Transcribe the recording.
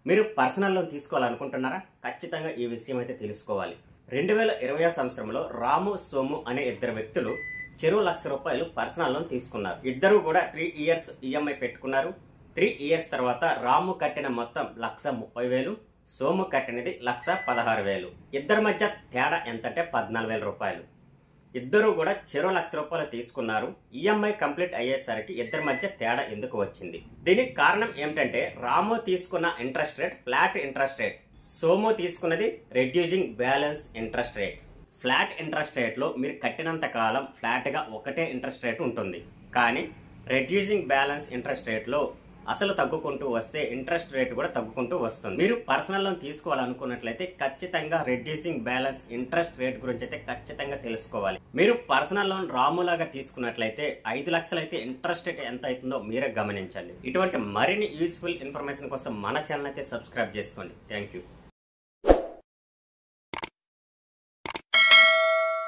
మీరు personal loan తీసుకోవాలనుకుంటున్నారా? ఖచ్చితంగా ఈ విషయం అయితే తెలుసుకోవాలి. 2020 సంవత్సరంలో రాము, సోము అనే ఇద్దరు వ్యక్తులు చెరో ₹1,00,000 పర్సనల్ లోన్ తీసుకున్నారు. ఇద్దరు కూడా 3 ఇయర్స్ ఈఎంఐ పెట్టుకున్నారు. 3 ఇయర్స్ తర్వాత రాము కట్టిన మొత్తం ₹1,30,000, సోము కట్టినది ₹1,16,000. ఇద్దరి మధ్య తేడా ఎంతంటే ₹14,000. ఇద్దరు కూడా చెరో ₹1,00,000 తీసుకున్నారు. ఈఎంఐ కంప్లీట్ అయ్యేసరికి ఇద్దరి మధ్య తేడా ఎందుకు వచ్చింది? దీనికి కారణం ఏమిటంటే రాము తీసుకున్న interest rate flat interest rate, Somu తీసుకున్నది reducing balance interest rate. Flat interest rate లో మీరు కట్టినంత కాలం ఫ్లాట్ గా ఒకటే ఇంట్రెస్ట్ రేట్ ఉంటుంది. కానీ రెడ్యూసింగ్ బ్యాలెన్స్ ఇంట్రెస్ట్ రేట్ లో అసలు తగ్గుకుంటూ వస్తే ఇంట్రెస్ట్ రేట్ కూడా తగ్గుకుంటూ వస్తుంది. మీరు పర్సనల్ లోన్ తీసుకోవాలనుకున్నట్లయితే ఖచ్చితంగా రెడ్యూసింగ్ బ్యాలెన్స్ ఇంట్రెస్ట్ రేట్ గురించి అయితే ఖచ్చితంగా తెలుసుకోవాలి. మీరు పర్సనల్ లోన్ రాములాగా తీసుకున్నట్లయితే 5 లక్షలు అయితే ఇంట్రెస్ట్ రేట్ ఎంత అవుతుందో మీరే గమనించండి. ఇటువంటి మరిన్ని యూస్ఫుల్ ఇన్ఫర్మేషన్ కోసం మన ఛానల్ అయితే సబ్స్క్రైబ్ చేసుకోండి. Thank you.